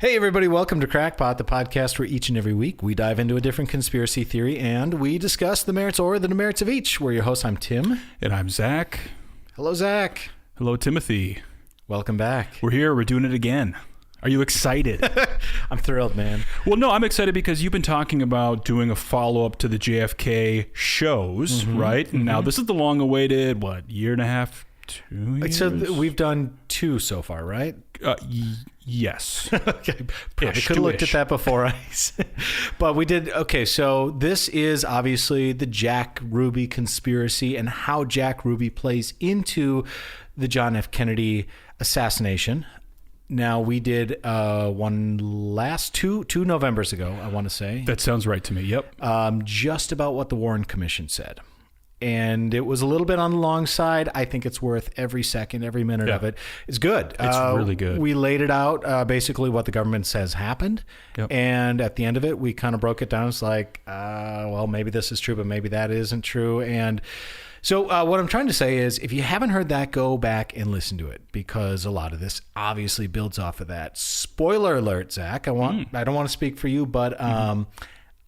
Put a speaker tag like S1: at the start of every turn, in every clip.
S1: Hey everybody, welcome to Crackpot, the podcast where each and every week we dive into a different conspiracy theory and we discuss the merits or the demerits of each. We're your hosts. I'm Tim.
S2: And I'm Zach.
S1: Hello, Zach.
S2: Hello, Timothy.
S1: Welcome back.
S2: We're here. We're doing it again. Are you excited?
S1: I'm thrilled, man.
S2: Well, no, I'm excited because you've been talking about doing a follow-up to the JFK shows, right? Mm-hmm. Now, this is the long-awaited, year and a half, 2 years?
S1: So we've done two so far, right?
S2: Yes.
S1: Okay. Probably could have looked at that before. But we did. Okay, so this is obviously the Jack Ruby conspiracy and how Jack Ruby plays into the John F. Kennedy assassination. Now, we did one last two Novembers ago, I want to say.
S2: That sounds right to me, yep.
S1: Just about what the Warren Commission said. And it was a little bit on the long side. I think it's worth every second, every minute of it. It's good.
S2: It's really good.
S1: We laid it out, basically what the government says happened. Yep. And at the end of it, we kind of broke it down. It's like, well, maybe this is true, but maybe that isn't true. And so what I'm trying to say is, if you haven't heard that, go back and listen to it, because a lot of this obviously builds off of that. Spoiler alert, Zach. I don't want to speak for you, but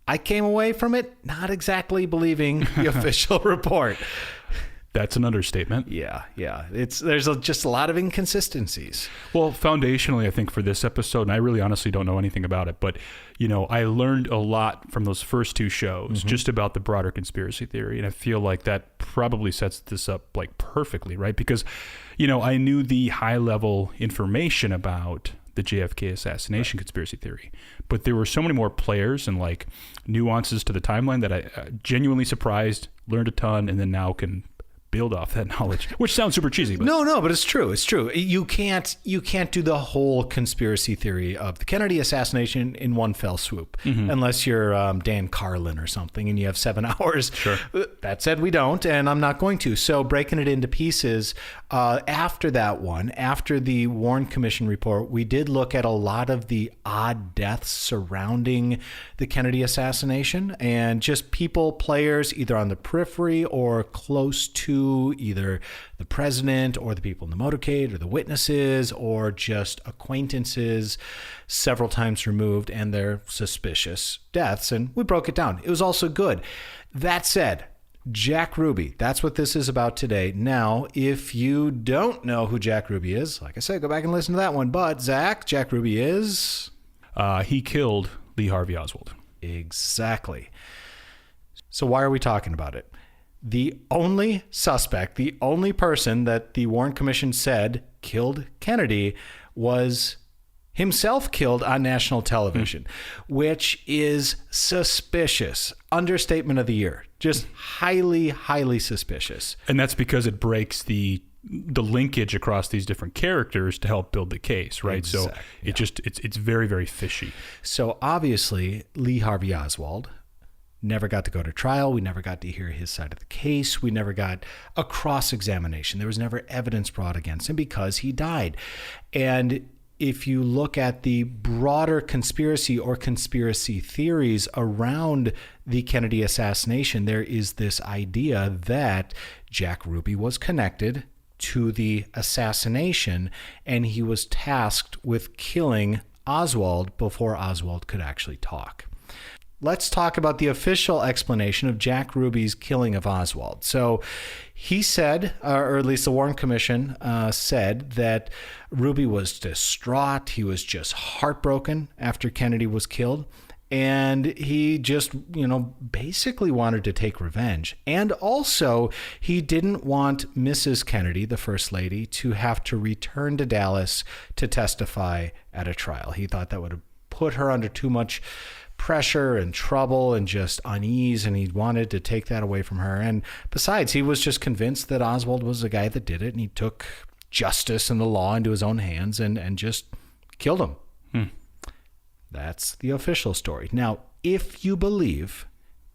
S1: I came away from it not exactly believing the official report.
S2: That's an understatement.
S1: Yeah. There's just a lot of inconsistencies.
S2: Well, foundationally, I think for this episode, and I really honestly don't know anything about it, but I learned a lot from those first two shows just about the broader conspiracy theory, and I feel like that probably sets this up perfectly, right? Because I knew the high level information about the JFK assassination conspiracy theory, but there were so many more players and nuances to the timeline that I genuinely surprised, learned a ton, and then now can build off that knowledge, which sounds super cheesy. But
S1: No, but it's true. It's true. You can't do the whole conspiracy theory of the Kennedy assassination in one fell swoop, unless you're Dan Carlin or something, and you have 7 hours.
S2: Sure.
S1: That said, we don't, and I'm not going to. So breaking it into pieces, after the Warren Commission report, we did look at a lot of the odd deaths surrounding the Kennedy assassination, and just players either on the periphery or close to either the president or the people in the motorcade or the witnesses or just acquaintances several times removed, and their suspicious deaths. And we broke it down. It was also good. That said, Jack Ruby, that's what this is about today. Now, if you don't know who Jack Ruby is, like I said, go back and listen to that one. But Zach, Jack Ruby is?
S2: He killed Lee Harvey Oswald.
S1: Exactly. So why are we talking about it? The only suspect, the only person that the Warren Commission said killed Kennedy was himself killed on national television, which is suspicious. Understatement of the year. Just highly, highly suspicious.
S2: And that's because it breaks the linkage across these different characters to help build the case, right?
S1: Exactly.
S2: So it's very, very fishy.
S1: So obviously, Lee Harvey Oswald never got to go to trial. We never got to hear his side of the case. We never got a cross-examination. There was never evidence brought against him because he died. And if you look at the broader conspiracy or conspiracy theories around the Kennedy assassination, there is this idea that Jack Ruby was connected to the assassination, and he was tasked with killing Oswald before Oswald could actually talk. Let's talk about the official explanation of Jack Ruby's killing of Oswald. So he said, or at least the Warren Commission said, that Ruby was distraught. He was just heartbroken after Kennedy was killed. And he just, basically wanted to take revenge. And also, he didn't want Mrs. Kennedy, the First Lady, to have to return to Dallas to testify at a trial. He thought that would have put her under too much pressure and trouble and just unease, and he wanted to take that away from her. And besides, he was just convinced that Oswald was the guy that did it, and he took justice and the law into his own hands and just killed him. That's the official story. Now, if you believe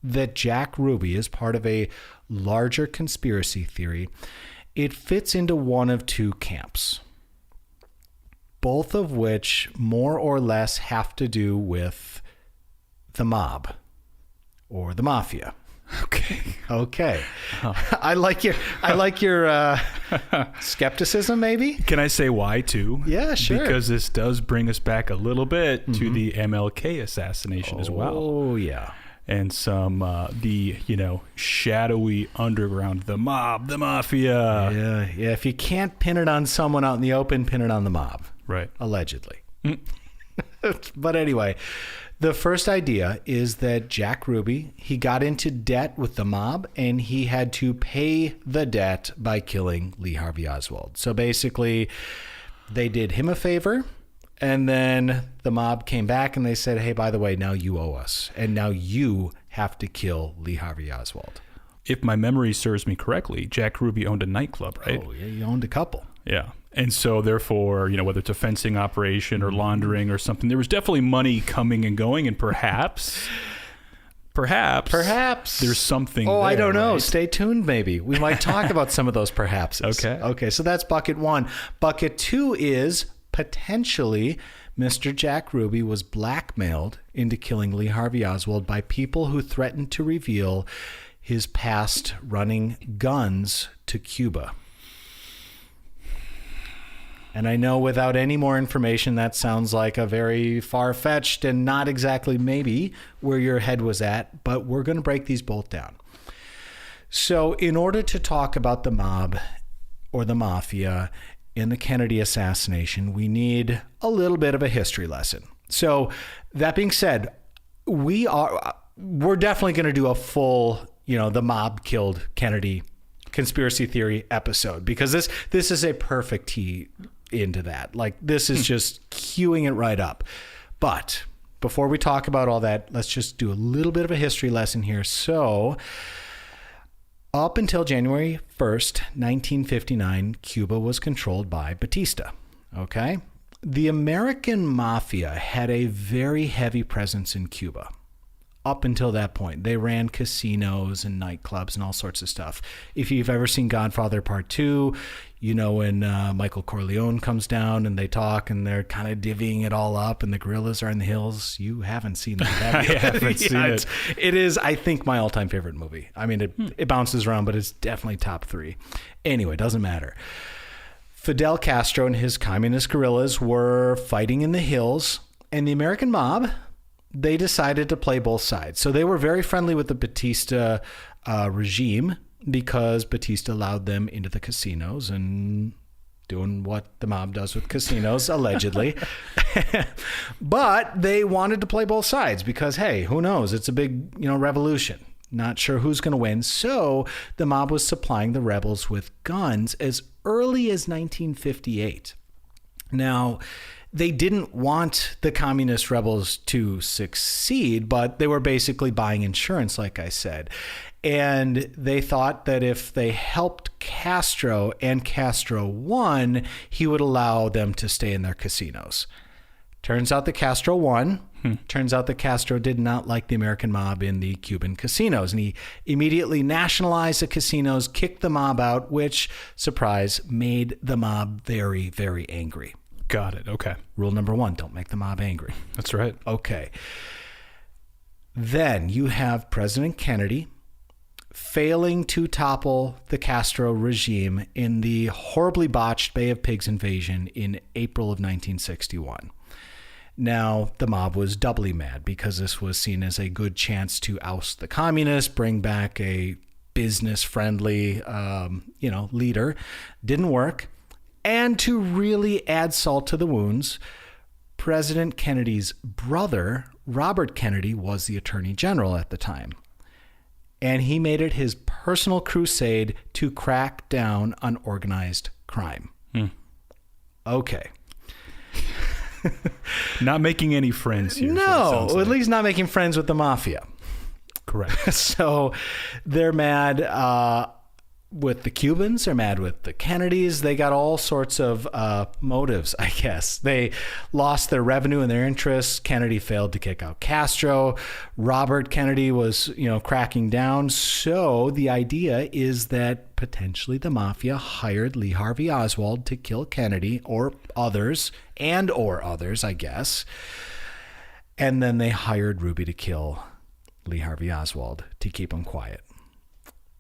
S1: that Jack Ruby is part of a larger conspiracy theory, it fits into one of two camps, both of which more or less have to do with the mob or the mafia. Okay. I like your skepticism, maybe.
S2: Can I say why too?
S1: Yeah, sure.
S2: Because this does bring us back a little bit to the MLK assassination as well.
S1: Oh, yeah.
S2: And some shadowy underground, the mob, the mafia.
S1: Yeah. If you can't pin it on someone out in the open, pin it on the mob.
S2: Right.
S1: Allegedly. But anyway, the first idea is that Jack Ruby, he got into debt with the mob and he had to pay the debt by killing Lee Harvey Oswald. So basically, they did him a favor. And then the mob came back and they said, hey, by the way, now you owe us. And now you have to kill Lee Harvey Oswald.
S2: If my memory serves me correctly, Jack Ruby owned a nightclub, right?
S1: Oh, yeah, he owned a couple.
S2: Yeah. And so therefore, whether it's a fencing operation or laundering or something, there was definitely money coming and going. And perhaps there's something there,
S1: I don't know.
S2: right?
S1: Stay tuned, maybe. We might talk about some of those perhapses. Okay, so that's bucket one. Bucket two is potentially Mr. Jack Ruby was blackmailed into killing Lee Harvey Oswald by people who threatened to reveal his past running guns to Cuba. And I know without any more information, that sounds like a very far-fetched and not exactly maybe where your head was at, but we're going to break these both down. So in order to talk about the mob or the mafia in the Kennedy assassination, we need a little bit of a history lesson. So that being said, we're definitely going to do a full, the mob killed Kennedy conspiracy theory episode, because this is a perfect tee into that. Like, this is just queuing it right up. But before we talk about all that, let's just do a little bit of a history lesson here. So up until January 1st, 1959, Cuba was controlled by Batista. Okay? The American mafia had a very heavy presence in Cuba. Up until that point, they ran casinos and nightclubs and all sorts of stuff. If you've ever seen Godfather Part 2, when Michael Corleone comes down and they talk and they're kind of divvying it all up and the gorillas are in the hills. You haven't seen that, have you?
S2: I haven't seen it.
S1: It is, I think, my all-time favorite movie. I mean, it bounces around, but it's definitely top 3. Anyway, doesn't matter. Fidel Castro and his communist guerrillas were fighting in the hills, and the American mob, they decided to play both sides. So they were very friendly with the Batista regime, because Batista allowed them into the casinos and doing what the mob does with casinos, allegedly. But they wanted to play both sides because, hey, who knows? It's a big, revolution. Not sure who's going to win. So the mob was supplying the rebels with guns as early as 1958. Now, they didn't want the communist rebels to succeed, but they were basically buying insurance, like I said. And they thought that if they helped Castro and Castro won, he would allow them to stay in their casinos. Turns out that Castro won. Turns out that Castro did not like the American mob in the Cuban casinos. And he immediately nationalized the casinos, kicked the mob out, which, surprise, made the mob very, very angry.
S2: Got it. Okay.
S1: Rule number 1, don't make the mob angry.
S2: That's right.
S1: Okay. Then you have President Kennedy failing to topple the Castro regime in the horribly botched Bay of Pigs invasion in April of 1961. Now, the mob was doubly mad because this was seen as a good chance to oust the communists, bring back a business-friendly, leader. Didn't work. And to really add salt to the wounds, President Kennedy's brother, Robert Kennedy, was the Attorney General at the time. And he made it his personal crusade to crack down on organized crime. Okay.
S2: Not making any friends here.
S1: No, at least not making friends with the mafia.
S2: Correct.
S1: So they're mad with the Cubans, they're mad with the Kennedys. They got all sorts of motives, I guess. They lost their revenue and their interests. Kennedy failed to kick out Castro. Robert Kennedy was, cracking down. So the idea is that potentially the mafia hired Lee Harvey Oswald to kill Kennedy or others, I guess. And then they hired Ruby to kill Lee Harvey Oswald to keep him quiet.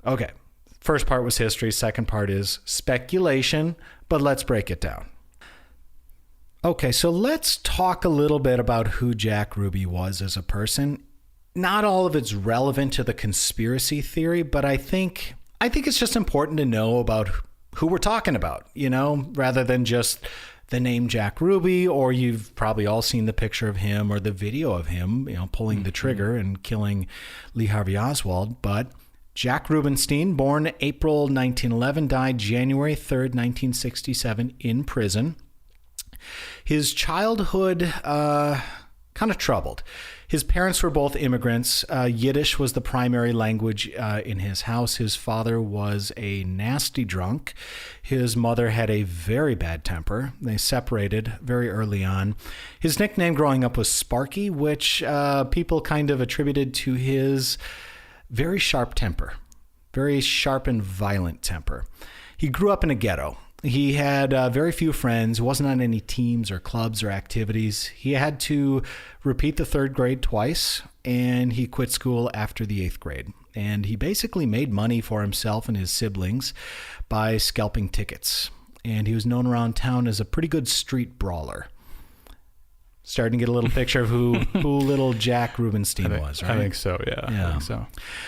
S1: Okay, first part was history. Second part is speculation, but let's break it down. Okay, so let's talk a little bit about who Jack Ruby was as a person. Not all of it's relevant to the conspiracy theory, but I think it's just important to know about who we're talking about, rather than just the name Jack Ruby, or you've probably all seen the picture of him or the video of him, pulling the trigger and killing Lee Harvey Oswald. But Jack Rubenstein, born April 1911, died January 3rd, 1967 in prison. His childhood, kind of troubled. His parents were both immigrants. Yiddish was the primary language in his house. His father was a nasty drunk. His mother had a very bad temper. They separated very early on. His nickname growing up was Sparky, which people kind of attributed to his very sharp temper, very sharp and violent temper. He grew up in a ghetto. He had very few friends, wasn't on any teams or clubs or activities. He had to repeat the third grade twice, and he quit school after the eighth grade. And he basically made money for himself and his siblings by scalping tickets. And he was known around town as a pretty good street brawler. Starting to get a little picture of who little Jack Rubenstein was, right?
S2: I think so, yeah. I think so.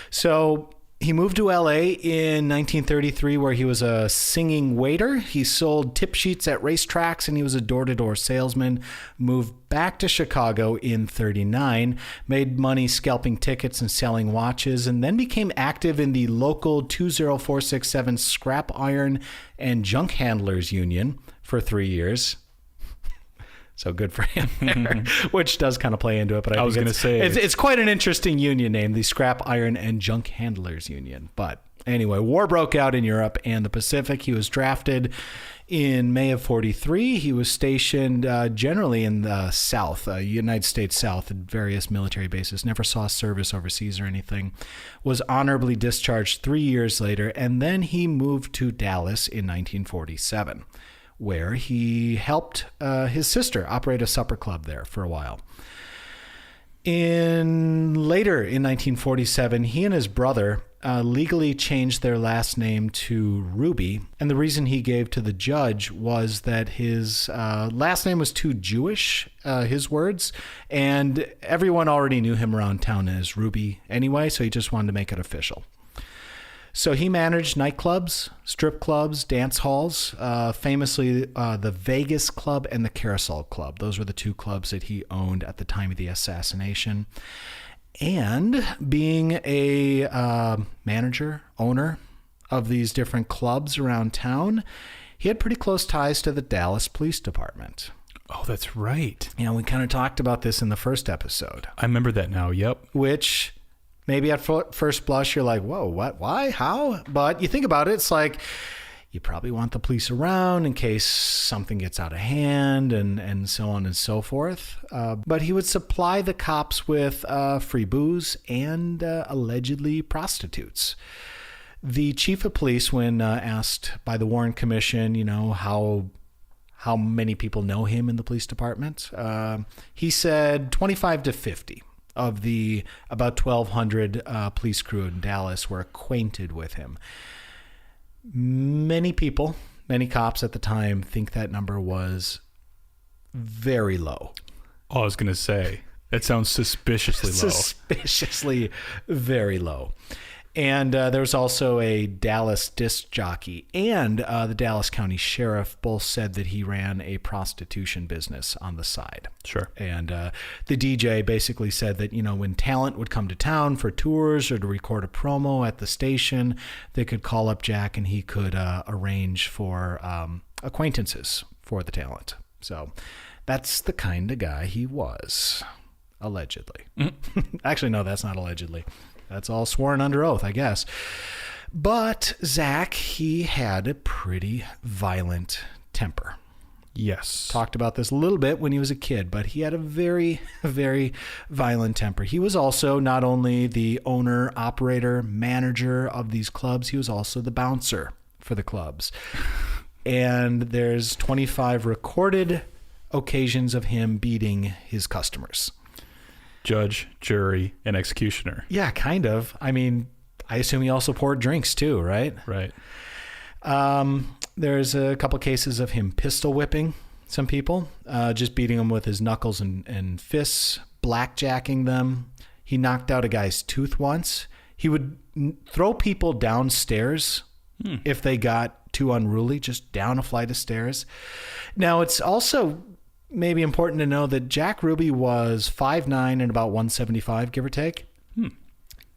S1: So he moved to L.A. in 1933, where he was a singing waiter. He sold tip sheets at racetracks, and he was a door-to-door salesman. Moved back to Chicago in 1939, made money scalping tickets and selling watches, and then became active in the local 20467 Scrap Iron and Junk Handlers Union for 3 years. So good for him there, which does kind of play into it. But I was going to say it's quite an interesting union name, the Scrap Iron and Junk Handlers Union. But anyway, war broke out in Europe and the Pacific. He was drafted in May of 1943. He was stationed generally in the South, United States South, at various military bases. Never saw service overseas or anything. Was honorably discharged 3 years later, and then he moved to Dallas in 1947. Where he helped his sister operate a supper club there for a while. Later in 1947, he and his brother legally changed their last name to Ruby, and the reason he gave to the judge was that his last name was too Jewish, his words, and everyone already knew him around town as Ruby anyway, so he just wanted to make it official. So he managed nightclubs, strip clubs, dance halls, famously the Vegas Club and the Carousel Club. Those were the two clubs that he owned at the time of the assassination. And being a manager, owner of these different clubs around town, he had pretty close ties to the Dallas Police Department.
S2: Oh, that's right.
S1: We kind of talked about this in the first episode.
S2: I remember that now, yep.
S1: Which maybe at first blush, you're like, whoa, what, why, how? But you think about it, it's like you probably want the police around in case something gets out of hand and so on and so forth. But he would supply the cops with free booze and allegedly prostitutes. The chief of police, when asked by the Warren Commission, how many people know him in the police department, he said 25 to 50. Of the about 1,200 police crew in Dallas were acquainted with him. Many cops at the time think that number was very low.
S2: Oh, I was going to say, that sounds suspiciously low.
S1: Suspiciously very low. And there was also a Dallas disc jockey and the Dallas County Sheriff both said that he ran a prostitution business on the side.
S2: Sure.
S1: And the DJ basically said that, when talent would come to town for tours or to record a promo at the station, they could call up Jack and he could arrange for acquaintances for the talent. So that's the kind of guy he was, allegedly. Actually, no, that's not allegedly. That's all sworn under oath, I guess. But Zach, he had a pretty violent temper.
S2: Yes.
S1: Talked about this a little bit when he was a kid, but he had a very, very violent temper. He was also not only the owner, operator, manager of these clubs, he was also the bouncer for the clubs. And there's 25 recorded occasions of him beating his customers.
S2: judge, jury, and executioner.
S1: Yeah, kind of. I mean, I assume he also poured drinks too, right?
S2: Right.
S1: There's a couple cases of him pistol whipping some people, just beating them with his knuckles and fists, blackjacking them. He knocked out a guy's tooth once. He would throw people downstairs if they got too unruly, just down a flight of stairs. Now, it's also maybe important to know that Jack Ruby was 5'9" and about 175, give or take.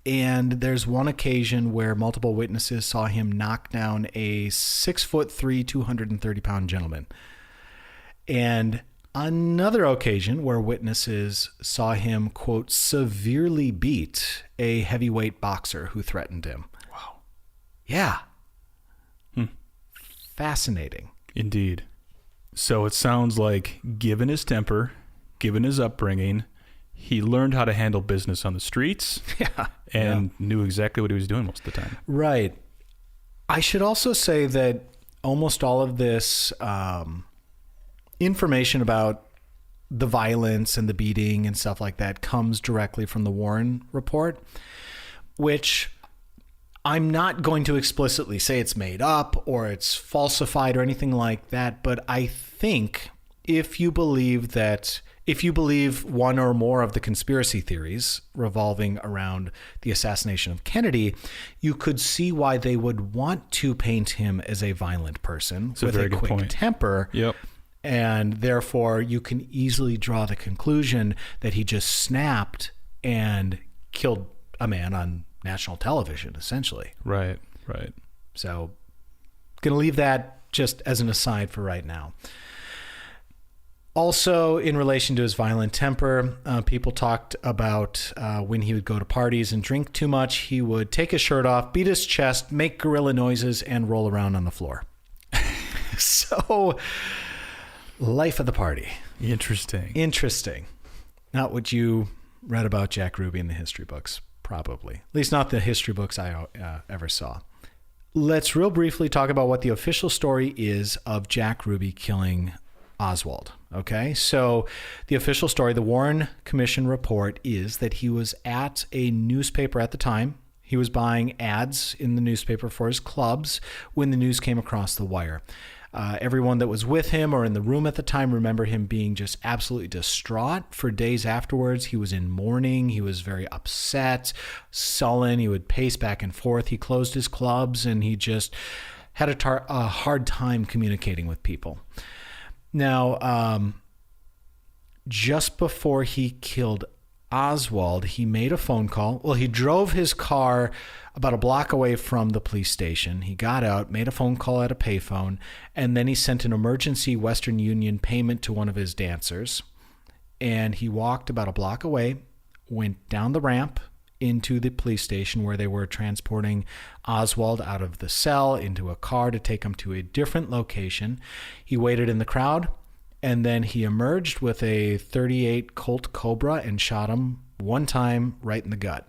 S1: And there's one occasion where multiple witnesses saw him knock down a 6'3", 230-pound gentleman. And another occasion where witnesses saw him, quote, severely beat a heavyweight boxer who threatened him.
S2: Wow.
S1: Yeah. Fascinating.
S2: Indeed. So it sounds like, given his temper, given his upbringing, he learned how to handle business on the streets and knew exactly what he was doing most of the time.
S1: Right. I should also say that almost all of this information about the violence and the beating and stuff like that comes directly from the Warren Report, which I'm not going to explicitly say it's made up or it's falsified or anything like that, but I think if you believe one or more of the conspiracy theories revolving around the assassination of Kennedy, you could see why they would want to paint him as a violent person with a quick temper.
S2: Yep.
S1: And therefore, you can easily draw the conclusion that he just snapped and killed a man on national television, essentially.
S2: Right, right.
S1: So, going to leave that just as an aside for right now. Also, in relation to his violent temper, people talked about when he would go to parties and drink too much, he would take his shirt off, beat his chest, make gorilla noises, and roll around on the floor. So, life of the party. Interesting. Not what you read about Jack Ruby in the history books, probably. At least not the history books I ever saw. Let's real briefly talk about what the official story is of Jack Ruby killing Oswald. Okay, so the official story, the Warren Commission report, is that he was at a newspaper at the time. He was buying ads in the newspaper for his clubs when the news came across the wire. Everyone that was with him or in the room at the time remember him being just absolutely distraught for days afterwards. He was in mourning. He was very upset, sullen. He would pace back and forth. He closed his clubs and he just had a hard time communicating with people. Now, just before he killed Oswald, he made a phone call. Well, he drove his car about a block away from the police station. He got out, made a phone call at a payphone, and then he sent an emergency Western Union payment to one of his dancers. And he walked about a block away, went down the ramp into the police station where they were transporting Oswald out of the cell into a car to take him to a different location. He waited in the crowd, and then he emerged with a .38 Colt Cobra and shot him one time right in the gut.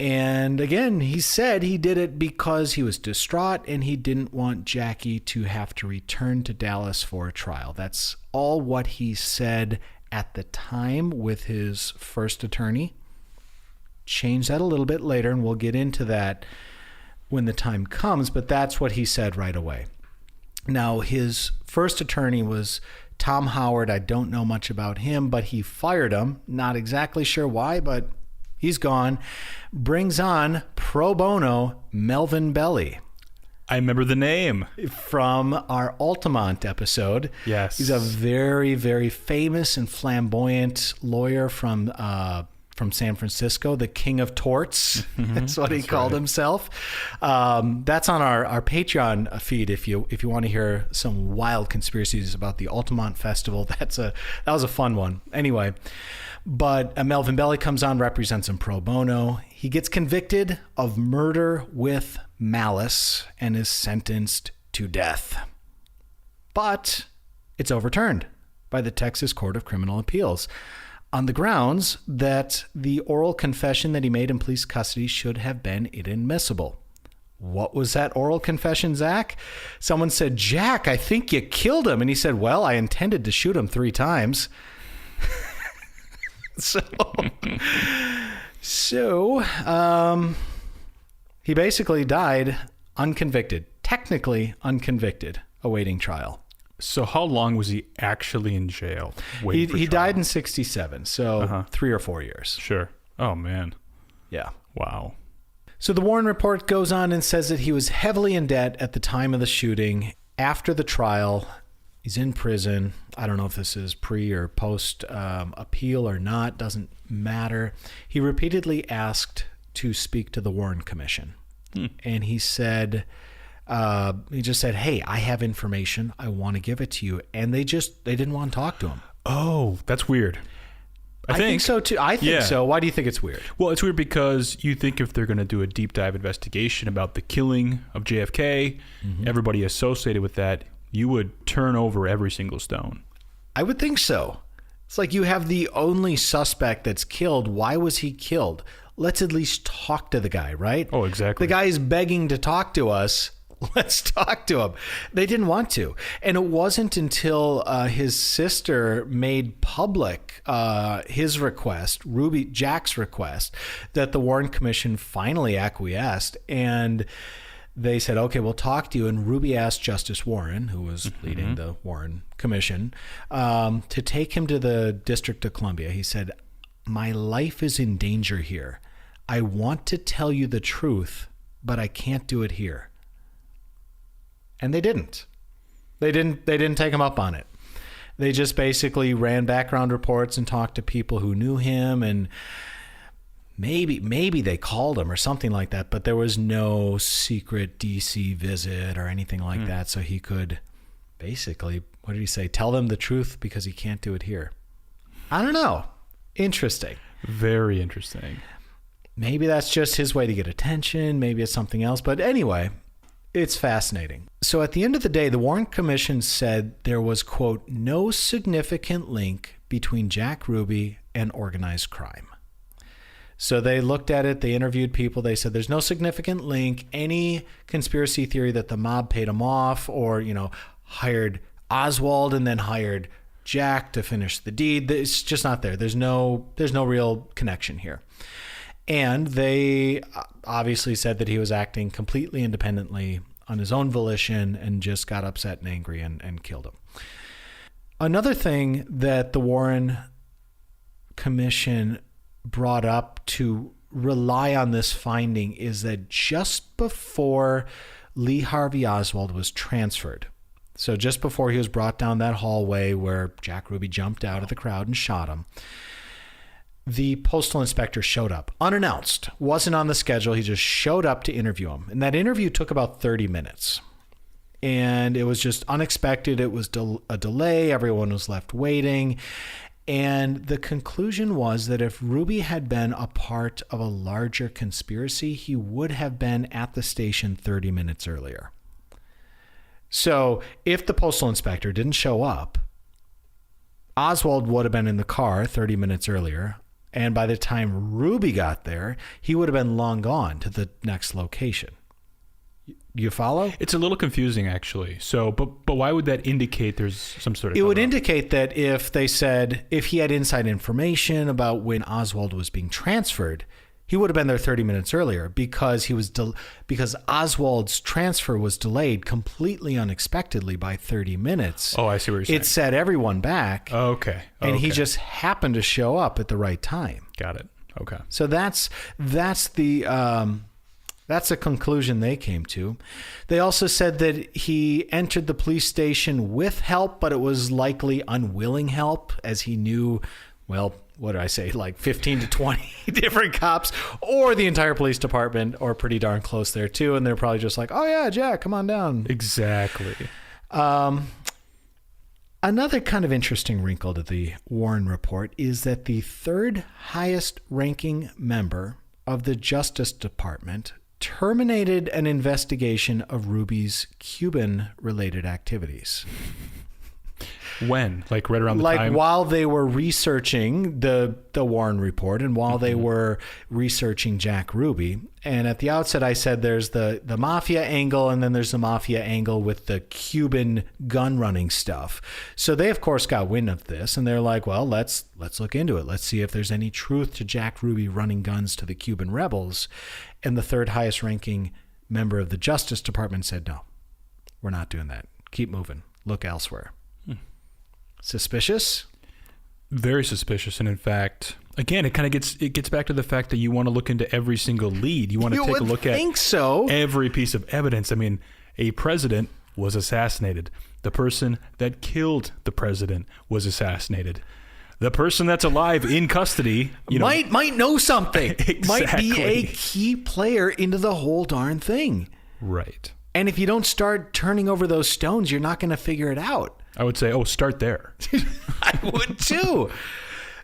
S1: And again, he said he did it because he was distraught and he didn't want Jackie to have to return to Dallas for a trial. That's all what he said at the time with his first attorney. Change that a little bit later, and we'll get into that when the time comes, but that's what he said right away. Now, his first attorney was Tom Howard. I don't know much about him, but he fired him. Not exactly sure why, but he's gone. Brings on pro bono Melvin Belli.
S2: I remember the name.
S1: From our Altamont episode.
S2: Yes.
S1: He's a very, very famous and flamboyant lawyer from San Francisco, the King of Torts. That's what he called himself. That's on our Patreon feed if you want to hear some wild conspiracies about the Altamont Festival. That was a fun one. Anyway, but Melvin Belli comes on, represents him pro bono. He gets convicted of murder with malice and is sentenced to death. But it's overturned by the Texas Court of Criminal Appeals on the grounds that the oral confession that he made in police custody should have been inadmissible. What was that oral confession, Zach? Someone said, "Jack, I think you killed him." And he said, "Well, I intended to shoot him 3 times." So he basically died unconvicted, technically unconvicted, awaiting trial.
S2: So how long was he actually in jail?
S1: He died in 1967, so 3 or 4 years.
S2: Sure. Oh, man.
S1: Yeah.
S2: Wow.
S1: So the Warren report goes on and says that he was heavily in debt at the time of the shooting. After the trial, he's in prison. I don't know if this is pre or post appeal or not. Doesn't matter. He repeatedly asked to speak to the Warren Commission. And he said... he just said, hey, I have information. I want to give it to you. And they didn't want to talk to him.
S2: Oh, that's weird.
S1: I think so too. I think so. Why do you think it's weird?
S2: Well, it's weird because you think if they're going to do a deep dive investigation about the killing of JFK, everybody associated with that, you would turn over every single stone.
S1: I would think so. It's like you have the only suspect that's killed. Why was he killed? Let's at least talk to the guy, right?
S2: Oh, exactly.
S1: The guy is begging to talk to us. Let's talk to him. They didn't want to. And it wasn't until his sister made public his request, Jack's request, that the Warren Commission finally acquiesced. And they said, okay, we'll talk to you. And Ruby asked Justice Warren, who was leading the Warren Commission, to take him to the District of Columbia. He said, my life is in danger here. I want to tell you the truth, but I can't do it here. And they didn't. They didn't take him up on it. They just basically ran background reports and talked to people who knew him, and maybe they called him or something like that, but there was no secret DC visit or anything like that, so he could basically, what did he say? Tell them the truth because he can't do it here. I don't know. Interesting.
S2: Very interesting.
S1: Maybe that's just his way to get attention. Maybe it's something else. But anyway, it's fascinating. So at the end of the day, the Warren Commission said there was, quote, no significant link between Jack Ruby and organized crime. So they looked at it, they interviewed people, they said there's no significant link, any conspiracy theory that the mob paid him off or, hired Oswald and then hired Jack to finish the deed. It's just not there. There's no real connection here. And they obviously said that he was acting completely independently on his own volition and just got upset and angry and killed him. Another thing that the Warren Commission brought up to rely on this finding is that just before Lee Harvey Oswald was transferred, so just before he was brought down that hallway where Jack Ruby jumped out of the crowd and shot him, the postal inspector showed up unannounced, wasn't on the schedule. He just showed up to interview him. And that interview took about 30 minutes. And it was just unexpected. It was a delay. Everyone was left waiting. And the conclusion was that if Ruby had been a part of a larger conspiracy, he would have been at the station 30 minutes earlier. So if the postal inspector didn't show up, Oswald would have been in the car 30 minutes earlier. And by the time Ruby got there, he would have been long gone to the next location. You follow?
S2: It's a little confusing, actually. So, but why would that indicate there's some sort of...
S1: It would indicate that if they said, if he had inside information about when Oswald was being transferred, he would have been there 30 minutes earlier because because Oswald's transfer was delayed completely unexpectedly by 30 minutes.
S2: Oh, I see what you're saying.
S1: It set everyone back.
S2: Okay.
S1: And he just happened to show up at the right time.
S2: Got it. Okay.
S1: So that's the conclusion they came to. They also said that he entered the police station with help, but it was likely unwilling help, as he knew, well, what did I say, like 15 to 20 different cops or the entire police department, or pretty darn close there too. And they're probably just like, oh yeah, Jack, come on down.
S2: Exactly.
S1: Another kind of interesting wrinkle to the Warren report is that the third highest ranking member of the Justice Department terminated an investigation of Ruby's Cuban related activities.
S2: When? Like right around the
S1: like
S2: time?
S1: while they were researching the Warren report and while they were researching Jack Ruby. And at the outset, I said there's the mafia angle, and then there's the mafia angle with the Cuban gun running stuff. So they, of course, got wind of this, and they're like, well, let's look into it. Let's see if there's any truth to Jack Ruby running guns to the Cuban rebels. And the third highest ranking member of the Justice Department said, no, we're not doing that. Keep moving. Look elsewhere. Suspicious?
S2: Very suspicious. And in fact, again, it gets back to the fact that you want to look into every single lead. You want to take a look at every piece of evidence. I mean, a president was assassinated. The person that killed the president was assassinated. The person that's alive in custody,
S1: might know something.
S2: Exactly.
S1: Might be a key player into the whole darn thing.
S2: Right.
S1: And if you don't start turning over those stones, you're not going to figure it out.
S2: I would say, start there.
S1: I would too.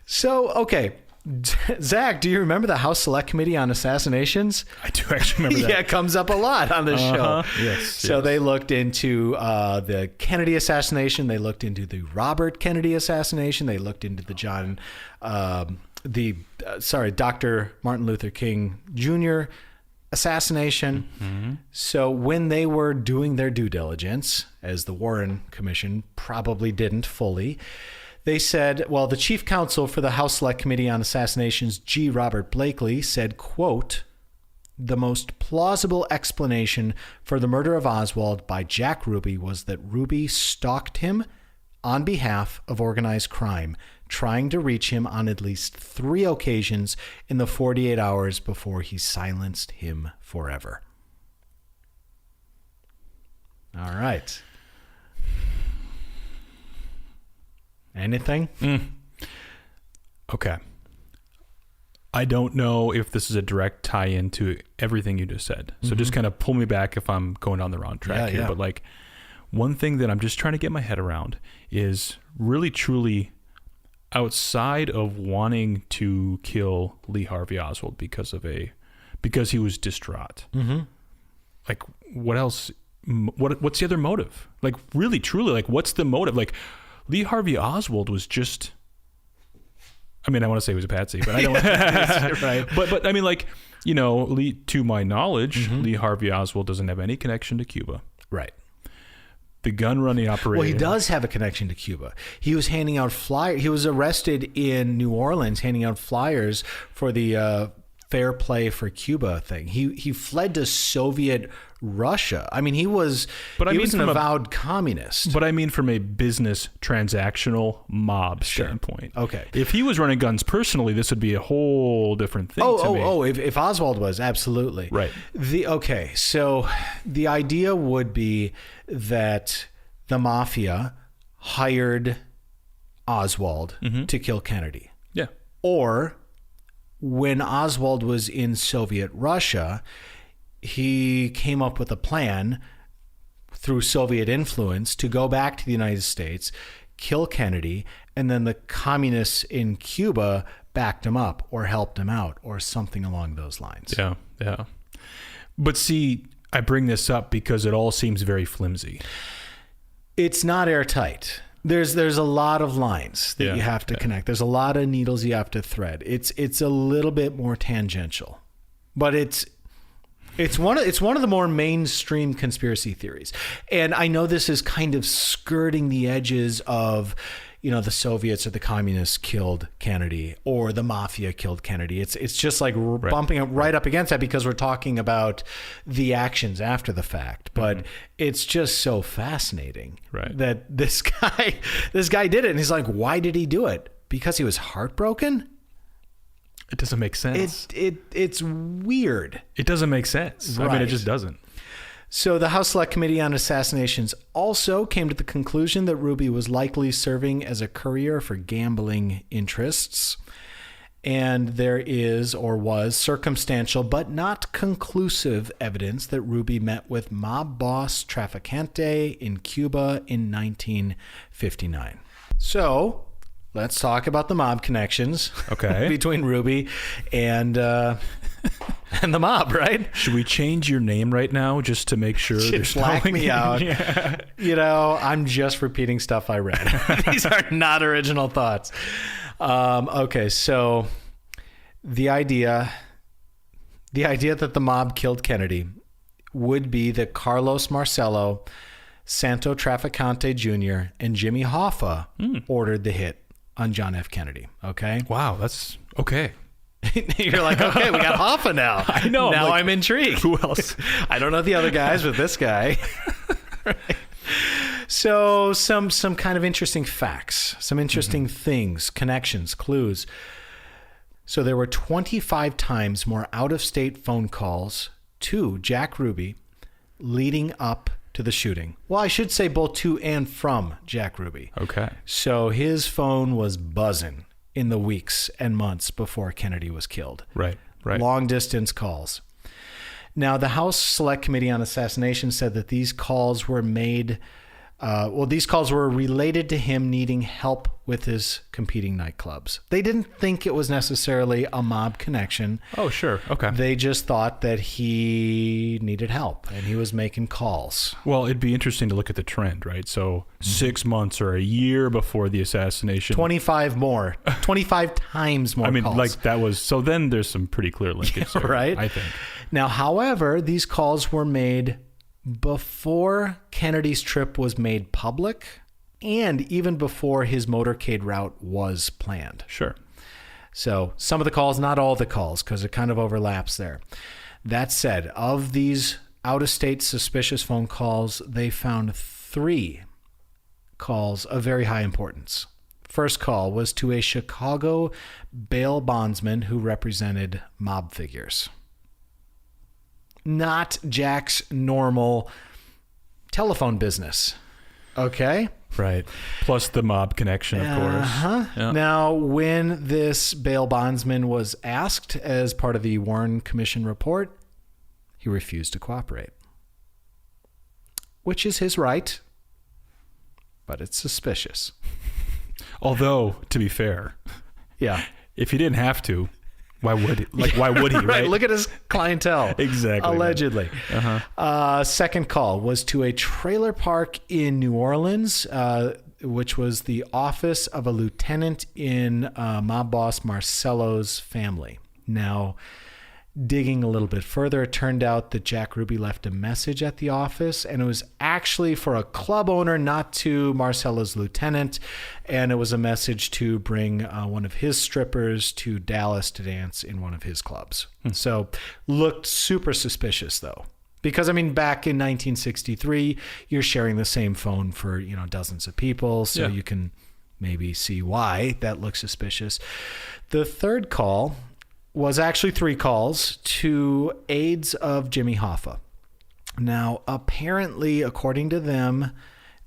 S1: So, okay. Zach, do you remember the House Select Committee on Assassinations?
S2: I do actually remember that.
S1: Yeah, it comes up a lot on this show.
S2: Yes.
S1: So they looked into the Kennedy assassination. They looked into the Robert Kennedy assassination. They looked into the Dr. Martin Luther King Jr. assassination. Mm-hmm. So when they were doing their due diligence, as the Warren Commission probably didn't fully, they said, well, the chief counsel for the House Select Committee on Assassinations, G. Robert Blakely, said, quote, the most plausible explanation for the murder of Oswald by Jack Ruby was that Ruby stalked him on behalf of organized crime, trying to reach him on at least 3 occasions in the 48 hours before he silenced him forever. All right. Anything?
S2: Okay. I don't know if this is a direct tie-in to everything you just said. So just kind of pull me back if I'm going on the wrong track here. Yeah. But like one thing that I'm just trying to get my head around is really truly outside of wanting to kill Lee Harvey Oswald because he was distraught. Mm-hmm. Like what else? What's the other motive? Like really truly, like what's the motive? Like Lee Harvey Oswald was just, I mean, I want to say he was a patsy, but I don't.
S1: Right.
S2: But I mean, like, to my knowledge, Lee Harvey Oswald doesn't have any connection to Cuba.
S1: Right.
S2: The gun running operation.
S1: Well, he does have a connection to Cuba. He was handing out flyers. He was arrested in New Orleans, handing out flyers for the Fair Play for Cuba thing. He fled to Soviet Russia. I mean, he was an avowed communist.
S2: But I mean from a business transactional mob standpoint.
S1: Okay.
S2: If he was running guns personally, this would be a whole different thing to me.
S1: If Oswald was, absolutely.
S2: Right.
S1: So the idea would be that the mafia hired Oswald to kill Kennedy.
S2: Yeah.
S1: Or when Oswald was in Soviet Russia, he came up with a plan through Soviet influence to go back to the United States, kill Kennedy, and then the communists in Cuba backed him up or helped him out or something along those lines.
S2: Yeah, yeah. But see, I bring this up because it all seems very flimsy.
S1: It's not airtight. There's a lot of lines that you have to connect. There's a lot of needles you have to thread. It's a little bit more tangential, but it's one of the more mainstream conspiracy theories. And I know this is kind of skirting the edges of, the Soviets or the communists killed Kennedy or the mafia killed Kennedy. It's just like bumping it right up against that because we're talking about the actions after the fact. But it's just so fascinating that this guy did it. And he's like, why did he do it? Because he was heartbroken?
S2: It doesn't make sense.
S1: It's weird.
S2: It doesn't make sense. Right. I mean, it just doesn't.
S1: So the House Select Committee on Assassinations also came to the conclusion that Ruby was likely serving as a courier for gambling interests. And there is or was circumstantial but not conclusive evidence that Ruby met with mob boss Traficante in Cuba in 1959. So let's talk about the mob connections.
S2: Okay.
S1: Between Ruby and the mob, right?
S2: Should we change your name right now just to make sure there's
S1: Black
S2: no-
S1: me out.
S2: Yeah.
S1: You know, I'm just repeating stuff I read. These are not original thoughts. Okay, so the idea that the mob killed Kennedy would be that Carlos Marcello, Santo Trafficante Jr., and Jimmy Hoffa ordered the hit on John F. Kennedy. Okay?
S2: Wow, that's okay.
S1: You're like, okay, we got Hoffa now.
S2: I know.
S1: Now I'm intrigued.
S2: Who else?
S1: I don't know the other guys, but this guy. Right. So some kind of interesting facts, some interesting things, connections, clues. So there were 25 times more out-of-state phone calls to Jack Ruby leading up to the shooting. Well, I should say both to and from Jack Ruby.
S2: Okay.
S1: So his phone was buzzing in the weeks and months before Kennedy was killed.
S2: Right.
S1: Long distance calls. Now, the House Select Committee on Assassination said that these calls were made, these calls were related to him needing help with his competing nightclubs. They didn't think it was necessarily a mob connection.
S2: Oh, sure. Okay.
S1: They just thought that he needed help and he was making calls.
S2: Well, it'd be interesting to look at the trend, right? So 6 months or a year before the assassination.
S1: 25 times more
S2: I mean,
S1: calls.
S2: like that was, so then there's some pretty clear linkage there,
S1: right?
S2: I think.
S1: Now, however, these calls were made before Kennedy's trip was made public and even before his motorcade route was planned.
S2: Sure.
S1: So some of the calls, not all the calls, because it kind of overlaps there. That said, of these out-of-state suspicious phone calls, they found 3 calls of very high importance. First call was to a Chicago bail bondsman who represented mob figures. Not Jack's normal telephone business. Okay?
S2: Right. Plus the mob connection, of course. Yeah.
S1: Now, when this bail bondsman was asked as part of the Warren Commission report, he refused to cooperate. Which is his right, but it's suspicious.
S2: Although, to be fair,
S1: Yeah.
S2: if he didn't have to, why would he? Why would he, right?
S1: Look at his clientele.
S2: Exactly.
S1: Allegedly. Second call was to a trailer park in New Orleans, which was the office of a lieutenant in mob boss Marcello's family. Now, digging a little bit further, it turned out that Jack Ruby left a message at the office, and it was actually for a club owner, not to Marcello's lieutenant. And it was a message to bring one of his strippers to Dallas to dance in one of his clubs. So looked super suspicious, though. Because, I mean, back in 1963, you're sharing the same phone for, dozens of people. So you can maybe see why that looks suspicious. The third call was actually 3 calls to aides of Jimmy Hoffa. Now, apparently, according to them,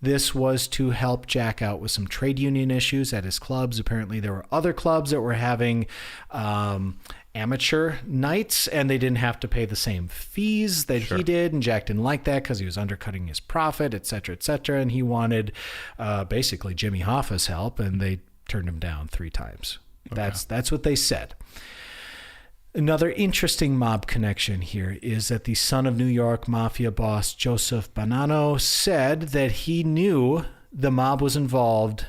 S1: this was to help Jack out with some trade union issues at his clubs. Apparently, there were other clubs that were having amateur nights, and they didn't have to pay the same fees that he did, and Jack didn't like that because he was undercutting his profit, et cetera, and he wanted basically Jimmy Hoffa's help, and they turned him down 3 times. Okay. That's what they said. Another interesting mob connection here is that the son of New York mafia boss Joseph Bonanno said that he knew the mob was involved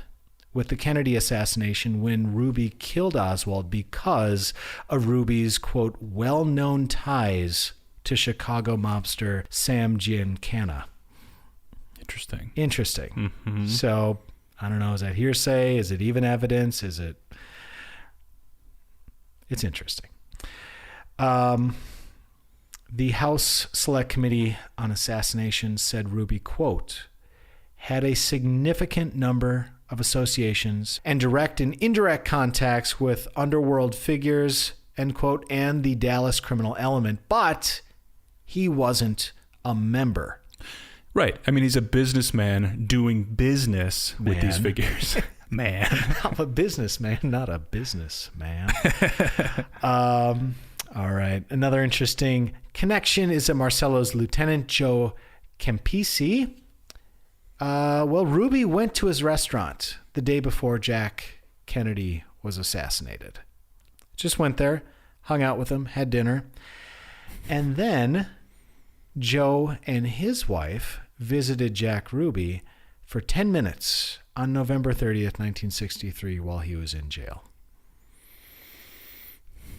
S1: with the Kennedy assassination when Ruby killed Oswald because of Ruby's, quote, well-known ties to Chicago mobster Sam Giancana.
S2: Interesting.
S1: Mm-hmm. So, I don't know, is that hearsay? Is it even evidence? It's interesting. The House Select Committee on Assassination said Ruby, quote, had a significant number of associations and direct and indirect contacts with underworld figures, end quote, and the Dallas criminal element, but he wasn't a member.
S2: Right. I mean, he's a businessman doing business with these figures. Man.
S1: I'm a businessman, not a businessman. All right. Another interesting connection is that Marcello's lieutenant, Joe Campisi. Ruby went to his restaurant the day before Jack Kennedy was assassinated. Just went there, hung out with him, had dinner. And then Joe and his wife visited Jack Ruby for 10 minutes on November 30th, 1963, while he was in jail.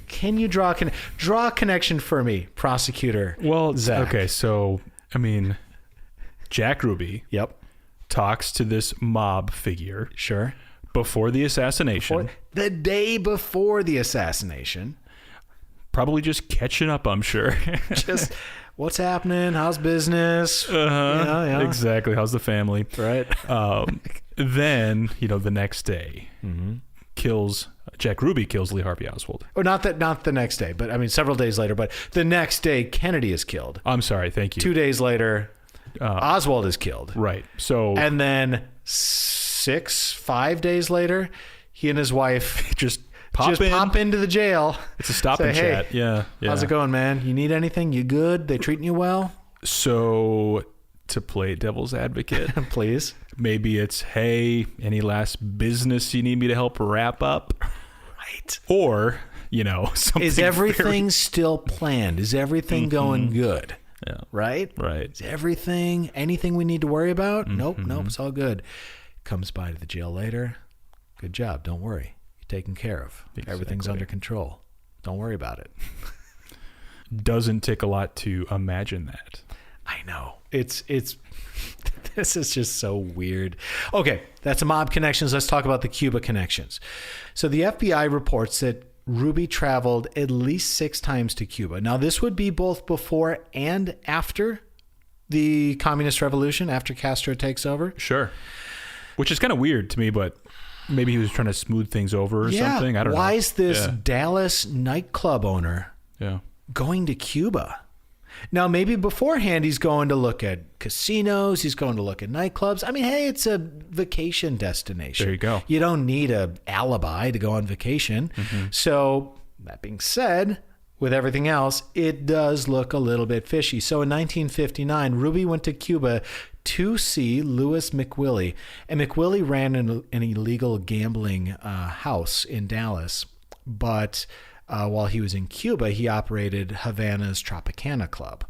S1: Can you draw a connection for me, prosecutor?
S2: Well,
S1: Zach.
S2: okay, so, I mean, Jack Ruby
S1: Yep.
S2: talks to this mob figure
S1: Sure.
S2: before the assassination.
S1: The day before the assassination.
S2: Probably just catching up, I'm sure.
S1: Just, what's happening? How's business? Yeah.
S2: Exactly. How's the family?
S1: Right.
S2: Then, the next day, Jack Ruby kills Lee Harvey Oswald.
S1: Oh, not the next day, but I mean several days later. But the next day, Kennedy is killed.
S2: I'm sorry. Thank you.
S1: 2 days later, Oswald is killed.
S2: Right. So,
S1: And then 5 days later, he and his wife
S2: just pop
S1: into the jail.
S2: It's a stop
S1: Say,
S2: and
S1: hey,
S2: chat. Yeah.
S1: How's it going, man? You need anything? You good? They treating you well?
S2: So, to play devil's advocate,
S1: Please.
S2: maybe it's, hey, any last business you need me to help wrap up?
S1: Right.
S2: Or, something.
S1: Is everything still planned? Is everything going good?
S2: Yeah.
S1: Right?
S2: Right.
S1: Is anything we need to worry about? Nope, it's all good. Comes by to the jail later. Good job. Don't worry. You're taken care of.
S2: Exactly.
S1: Everything's under control. Don't worry about it.
S2: Doesn't take a lot to imagine that.
S1: I know. It's this is just so weird. Okay, that's a mob connections. Let's talk about the Cuba connections. So the FBI reports that Ruby traveled at least 6 times to Cuba. Now, this would be both before and after the communist revolution, after Castro takes over.
S2: Sure. Which is kind of weird to me, but maybe he was trying to smooth things over or something. I don't know.
S1: Why is this Dallas nightclub owner going to Cuba? Now, maybe beforehand he's going to look at casinos. He's going to look at nightclubs. I mean, hey, it's a vacation destination.
S2: There you go.
S1: You don't need an alibi to go on vacation. So that being said, with everything else, it does look a little bit fishy. So in 1959, Ruby went to Cuba to see Louis McWillie. And McWillie ran an illegal gambling house in Dallas. But while he was in Cuba, he operated Havana's Tropicana Club.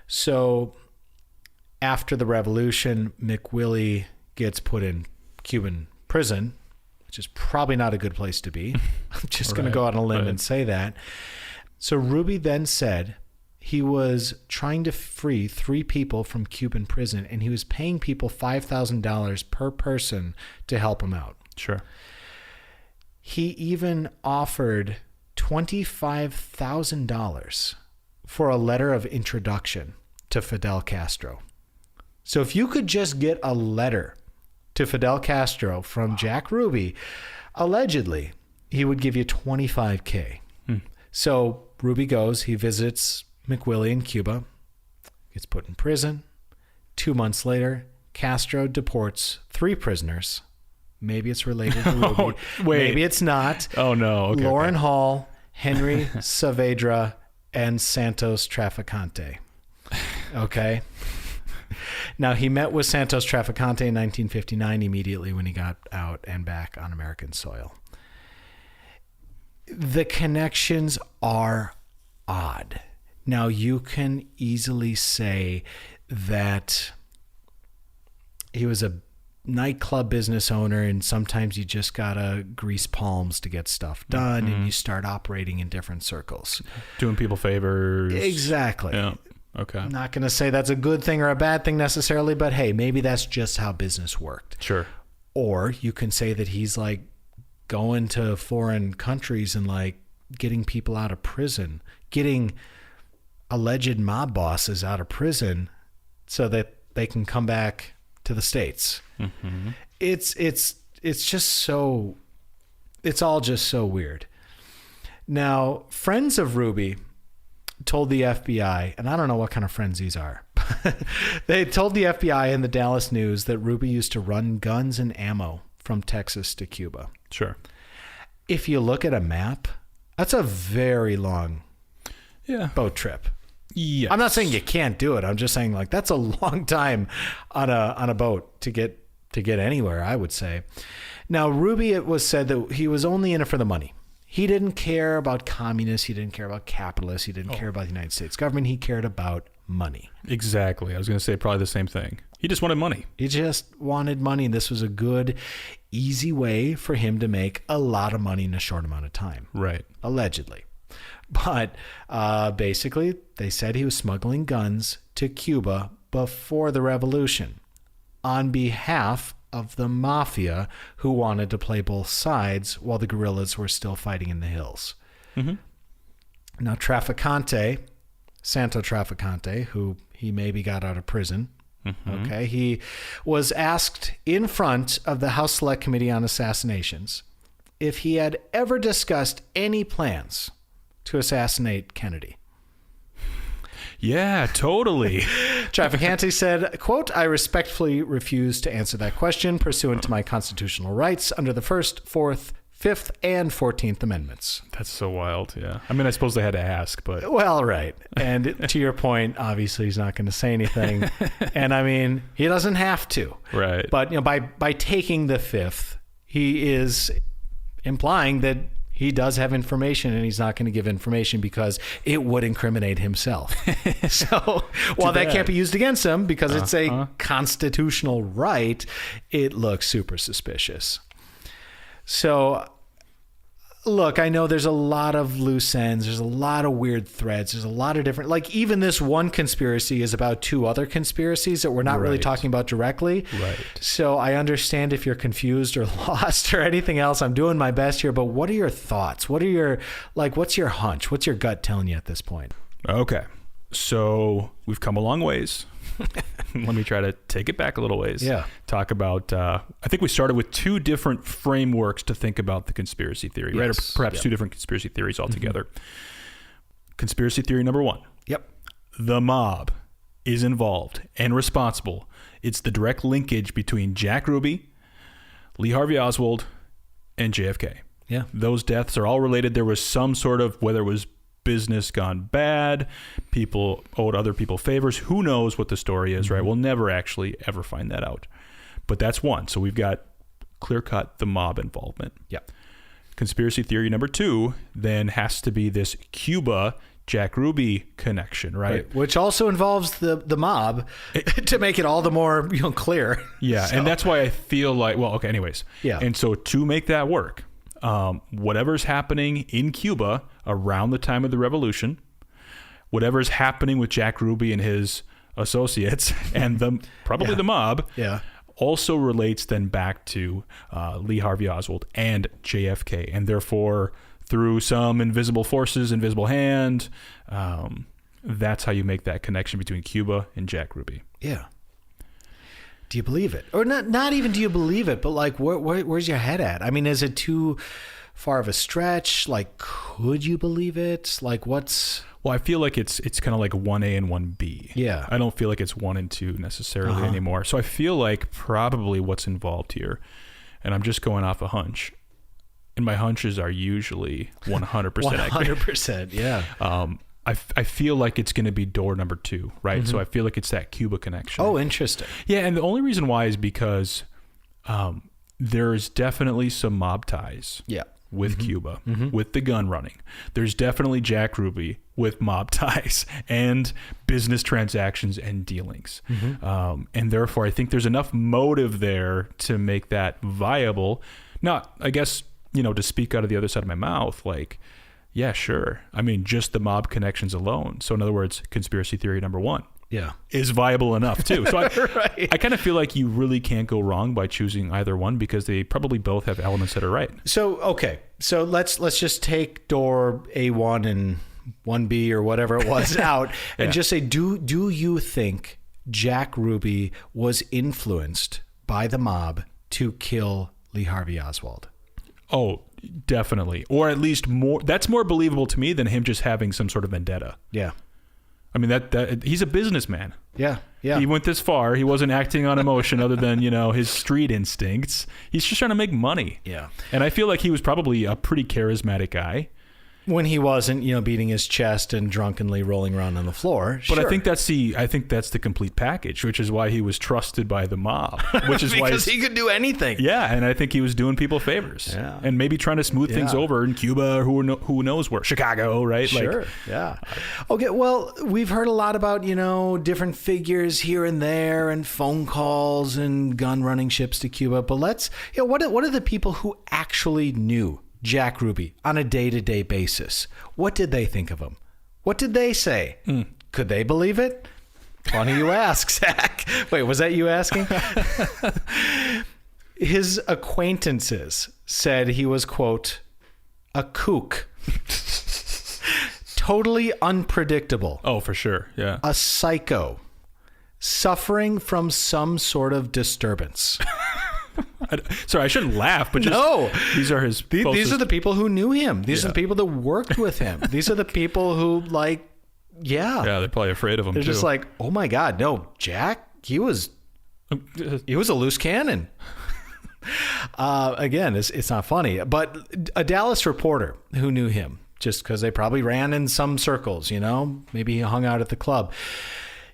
S1: So after the revolution, McWillie gets put in Cuban prison, which is probably not a good place to be. I'm just going to go out on a limb and say that. So Ruby then said he was trying to free 3 people from Cuban prison, and he was paying people $5,000 per person to help him out.
S2: Sure.
S1: He even offered $25,000 for a letter of introduction to Fidel Castro. So if you could just get a letter to Fidel Castro from Jack Ruby, allegedly, he would give you $25K. So Ruby goes, he visits McWillie in Cuba, gets put in prison. 2 months later, Castro deports 3 prisoners. Maybe it's related to Ruby. Maybe it's not.
S2: Oh, no. Okay,
S1: Lauren Hall, Henry Saavedra, and Santos Traficante. Okay. Now, he met with Santos Traficante in 1959, immediately when he got out and back on American soil. The connections are odd. Now, you can easily say that he was a nightclub business owner, and sometimes you just gotta grease palms to get stuff done, and you start operating in different circles,
S2: doing people favors.
S1: Exactly.
S2: Yeah. Okay.
S1: I'm not gonna say that's a good thing or a bad thing necessarily, but hey, maybe that's just how business worked.
S2: Sure.
S1: Or you can say that he's like going to foreign countries and like getting people out of prison, getting alleged mob bosses out of prison so that they can come back to the States. It's just so, it's all just so weird. Now, friends of Ruby told the FBI, and I don't know what kind of friends these are, they told the FBI and the Dallas News that Ruby used to run guns and ammo from Texas to Cuba.
S2: Sure.
S1: If you look at a map, that's a very long boat trip.
S2: Yes.
S1: I'm not saying you can't do it. I'm just saying like that's a long time on a boat to get to get anywhere, I would say. Now, Ruby, it was said that he was only in it for the money. He didn't care about communists. He didn't care about capitalists. He didn't care about the United States government. He cared about money.
S2: Exactly. I was going to say probably the same thing. He just wanted money.
S1: He just wanted money, and this was a good, easy way for him to make a lot of money in a short amount of time.
S2: Right.
S1: Allegedly. But basically, they said he was smuggling guns to Cuba before the revolution on behalf of the mafia, who wanted to play both sides while the guerrillas were still fighting in the hills.
S2: Mm-hmm.
S1: Now, Santo Trafficante, who he maybe got out of prison, okay, he was asked in front of the House Select Committee on Assassinations if he had ever discussed any plans to assassinate Kennedy.
S2: Yeah, totally.
S1: Trafficante said, quote, "I respectfully refuse to answer that question pursuant to my constitutional rights under the 1st, 4th, 5th, and 14th Amendments."
S2: That's so wild, yeah. I mean, I suppose they had to ask, but...
S1: Well, right. And to your point, obviously he's not going to say anything. And I mean, he doesn't have to.
S2: Right.
S1: But by taking the 5th, he is implying that he does have information, and he's not going to give information because it would incriminate himself. So while that can't be used against him because it's a constitutional right, it looks super suspicious. So look, I know there's a lot of loose ends. There's a lot of weird threads. There's a lot of different, like even this one conspiracy is about 2 other conspiracies that we're not really talking about directly.
S2: Right.
S1: So I understand if you're confused or lost or anything else. I'm doing my best here, but what are your thoughts? What's your hunch? What's your gut telling you at this point?
S2: Okay. So we've come a long ways. Let me try to take it back a little ways.
S1: Yeah.
S2: Talk about, I think we started with 2 different frameworks to think about the conspiracy theory, right? Or perhaps 2 different conspiracy theories altogether. Conspiracy theory number 1.
S1: Yep.
S2: The mob is involved and responsible. It's the direct linkage between Jack Ruby, Lee Harvey Oswald, and JFK.
S1: Yeah.
S2: Those deaths are all related. There was some sort of, whether it was business gone bad, people owed other people favors, who knows what the story is, right? We'll never actually ever find that out. But that's one. So we've got clear-cut the mob involvement.
S1: Yep.
S2: Conspiracy theory number 2 then has to be this Cuba Jack Ruby connection, right?
S1: Which also involves the mob to make it all the more clear.
S2: Yeah,
S1: So.
S2: and that's why I feel like, well, okay, anyways.
S1: Yeah.
S2: And so to make that work, whatever's happening in Cuba around the time of the revolution, whatever's happening with Jack Ruby and his associates and probably the mob, also relates then back to Lee Harvey Oswald and JFK, and therefore through some invisible forces, invisible hand, that's how you make that connection between Cuba and Jack Ruby.
S1: Yeah. Do you believe it? Or not even do you believe it, but like where's your head at? I mean, is it too far of a stretch? Like, could you believe it? Like, what's...
S2: Well, I feel like it's kind of like 1A and 1B.
S1: Yeah.
S2: I don't feel like it's 1 and 2 necessarily anymore. So I feel like probably what's involved here, and I'm just going off a hunch, and my hunches are usually 100% accurate.
S1: 100%, yeah.
S2: I feel like it's going to be door number 2, right? So I feel like it's that Cuba connection.
S1: Oh, interesting.
S2: Yeah, and the only reason why is because there's definitely some mob ties.
S1: Yeah.
S2: With Cuba, with the gun running. There's definitely Jack Ruby with mob ties and business transactions and dealings. And therefore, I think there's enough motive there to make that viable. Now, I guess, to speak out of the other side of my mouth, like, yeah, sure. I mean, just the mob connections alone. So in other words, conspiracy theory number 1.
S1: Yeah.
S2: Is viable enough too. So
S1: Right.
S2: I kind of feel like you really can't go wrong by choosing either one because they probably both have elements that are right.
S1: So, okay. So let's just take door A1 and 1B or whatever it was out and just say, do you think Jack Ruby was influenced by the mob to kill Lee Harvey Oswald?
S2: Oh, definitely. Or at least more. That's more believable to me than him just having some sort of vendetta.
S1: Yeah.
S2: I mean, that he's a businessman.
S1: Yeah. Yeah.
S2: He went this far. He wasn't acting on emotion other than, his street instincts. He's just trying to make money.
S1: Yeah.
S2: And I feel like he was probably a pretty charismatic guy.
S1: When he wasn't, beating his chest and drunkenly rolling around on the floor.
S2: But
S1: sure.
S2: I think that's the complete package, which is why he was trusted by the mob, which is
S1: because he could do anything.
S2: Yeah, and I think he was doing people favors, and maybe trying to smooth things over in Cuba, or who knows where, Chicago, right?
S1: Sure. Yeah. Okay. Well, we've heard a lot about different figures here and there, and phone calls and gun running ships to Cuba. But let's what are the people who actually knew Jack Ruby on a day-to-day basis? What did they think of him? What did they say? Could they believe it? Funny you ask, Zach. Wait, was that you asking? His acquaintances said he was, quote, a kook. Totally unpredictable.
S2: Oh, for sure. Yeah.
S1: A psycho. Suffering from some sort of disturbance.
S2: Sorry, I shouldn't laugh, but just these are his closest.
S1: These are the people who knew him. These are the people that worked with him. These are the people who yeah, they're
S2: probably afraid of him.
S1: They're just like, oh my God, no, Jack, he was a loose cannon. Again, it's not funny, but a Dallas reporter who knew him, just because they probably ran in some circles, maybe he hung out at the club.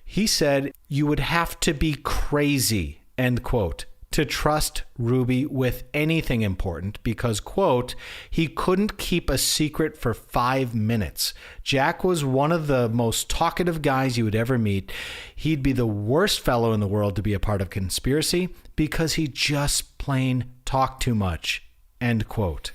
S1: He said, you would have to be crazy, end quote, to trust Ruby with anything important because, quote, he couldn't keep a secret for 5 minutes. Jack was one of the most talkative guys you would ever meet. He'd be the worst fellow in the world to be a part of conspiracy because he just plain talked too much, end quote.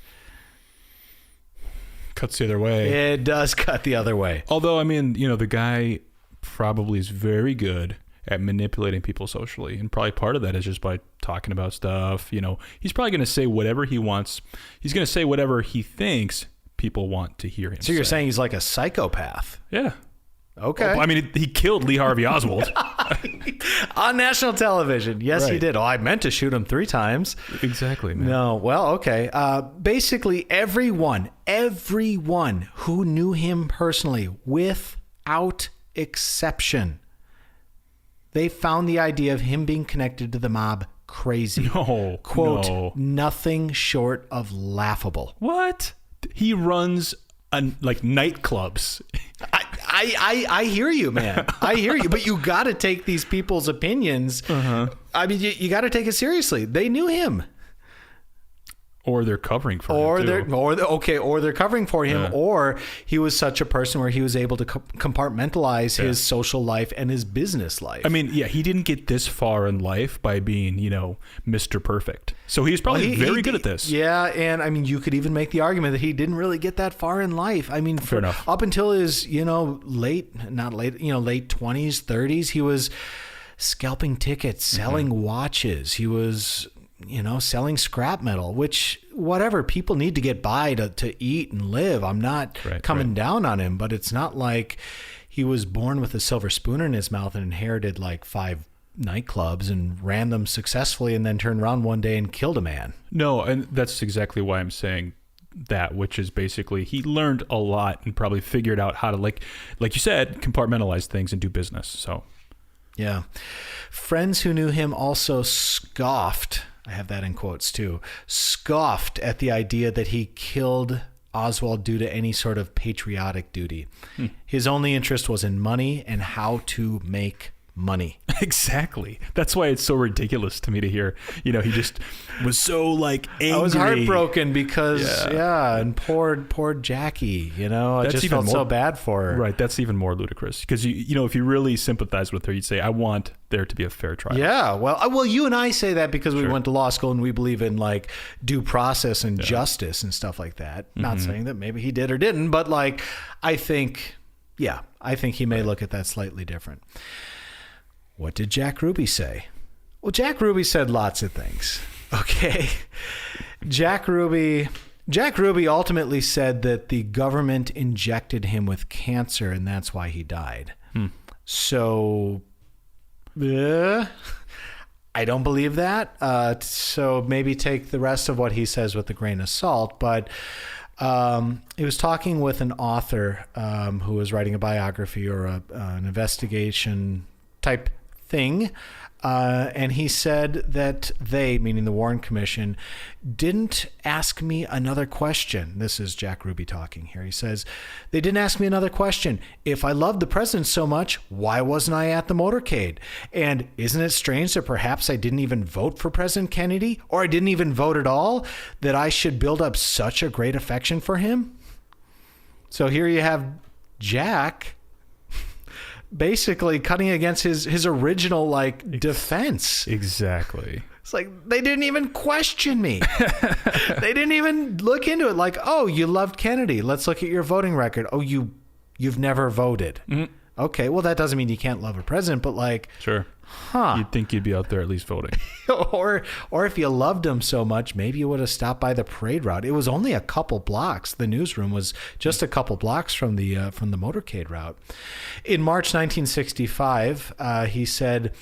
S2: Cuts the other way.
S1: It does cut the other way.
S2: Although, I mean, the guy probably is very good at manipulating people socially, and probably part of that is just by talking about stuff. He's probably going to say whatever he wants. He's going to say whatever he thinks people want to hear him
S1: So you're saying he's like a psychopath?
S2: Yeah.
S1: Okay.
S2: Well, I mean, he killed Lee Harvey Oswald.
S1: On national television. Yes, he did. Oh, I meant to shoot him 3 times.
S2: Exactly, man.
S1: No. Well, okay. Basically, everyone who knew him personally, without exception, they found the idea of him being connected to the mob crazy.
S2: No.
S1: Quote, nothing short of laughable.
S2: What? He runs nightclubs.
S1: I hear you, man. I hear you. But you got to take these people's opinions. I mean, you got to take it seriously. They knew him.
S2: Or they're covering for him, too.
S1: Or they're covering for him, or he was such a person where he was able to compartmentalize his social life and his business life.
S2: I mean, he didn't get this far in life by being, Mr. Perfect. So he was probably very good at this.
S1: Yeah, and I mean, you could even make the argument that he didn't really get that far in life. I mean, up until his, late 20s, 30s, he was scalping tickets, selling watches. He was selling scrap metal, which whatever, people need to get by to eat and live. I'm not coming down on him, but it's not like he was born with a silver spoon in his mouth and inherited 5 nightclubs and ran them successfully and then turned around one day and killed a man.
S2: No, and that's exactly why I'm saying that, which is basically he learned a lot and probably figured out how to, like you said, compartmentalize things and do business. So,
S1: yeah. Friends who knew him also scoffed, I have that in quotes too, scoffed at the idea that he killed Oswald due to any sort of patriotic duty. His only interest was in money and how to make money.
S2: Exactly. That's why it's so ridiculous to me to hear, he just was so angry.
S1: I was heartbroken because, and poor Jackie, I just felt so bad for her.
S2: Right. That's even more ludicrous because, if you really sympathize with her, you'd say, I want there to be a fair trial.
S1: Yeah. Well, you and I say that because we went to law school and we believe in due process and justice and stuff like that. Not saying that maybe he did or didn't, but I think he may look at that slightly different. What did Jack Ruby say? Well, Jack Ruby said lots of things. Okay. Jack Ruby ultimately said that the government injected him with cancer and that's why he died. So, I don't believe that. So maybe take the rest of what he says with a grain of salt. But he was talking with an author who was writing a biography or an investigation type thing. And he said that they, meaning the Warren Commission, didn't ask me another question. This is Jack Ruby talking here. He says, they didn't ask me another question. If I loved the president so much, why wasn't I at the motorcade? And isn't it strange that perhaps I didn't even vote for President Kennedy, or I didn't even vote at all, that I should build up such a great affection for him? So here you have Jack basically cutting against his original defense.
S2: Exactly.
S1: It's like, they didn't even question me. They didn't even look into it like, oh, you loved Kennedy. Let's look at your voting record. Oh, you've never voted. Mm-hmm. Okay, well, that doesn't mean you can't love a president, but
S2: sure. You'd think you'd be out there at least voting.
S1: or if you loved him so much, maybe you would have stopped by the parade route. It was only a couple blocks. The newsroom was just a couple blocks from the motorcade route. In March 1965, he said,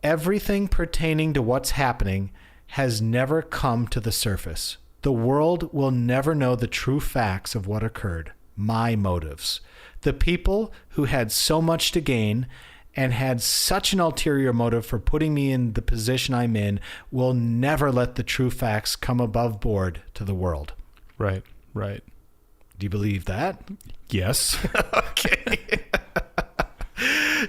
S1: everything pertaining to what's happening has never come to the surface. The world will never know the true facts of what occurred, my motives. The people who had so much to gain and had such an ulterior motive for putting me in the position I'm in will never let the true facts come above board to the world.
S2: Right.
S1: Do you believe that?
S2: Yes.
S1: Okay.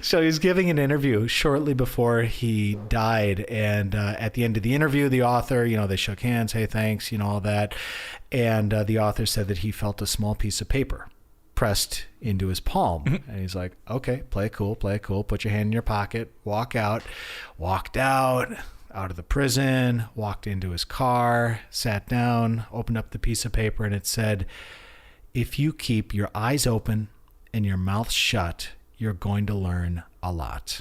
S1: So he's giving an interview shortly before he died. And at the end of the interview, the author, they shook hands, hey, thanks, all that. And the author said that he felt a small piece of paper pressed into his palm. Mm-hmm. And he's like, okay, play it cool, put your hand in your pocket, walked out of the prison, walked into his car, sat down, opened up the piece of paper, and it said, if you keep your eyes open and your mouth shut, you're going to learn a lot.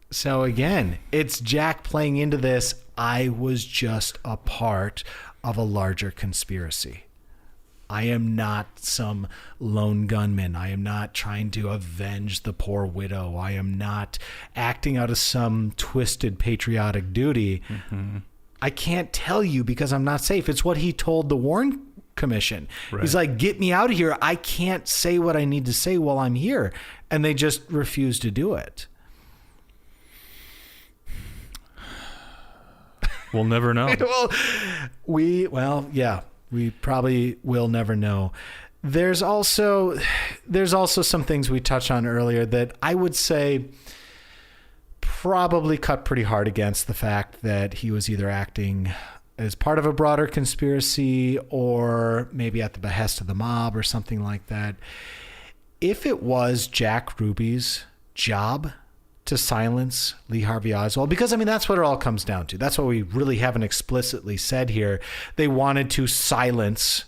S1: So again, it's Jack playing into this, I was just a part of a larger conspiracy. I am not some lone gunman. I am not trying to avenge the poor widow. I am not acting out of some twisted patriotic duty. Mm-hmm. I can't tell you because I'm not safe. It's what he told the Warren Commission. Right. He's like, get me out of here. I can't say what I need to say while I'm here. And they just refuse to do it.
S2: We'll never know.
S1: We probably will never know. There's also some things we touched on earlier that I would say probably cut pretty hard against the fact that he was either acting as part of a broader conspiracy or maybe at the behest of the mob or something like that. If it was Jack Ruby's job to silence Lee Harvey Oswald, because that's what it all comes down to. That's what we really haven't explicitly said here. They wanted to silence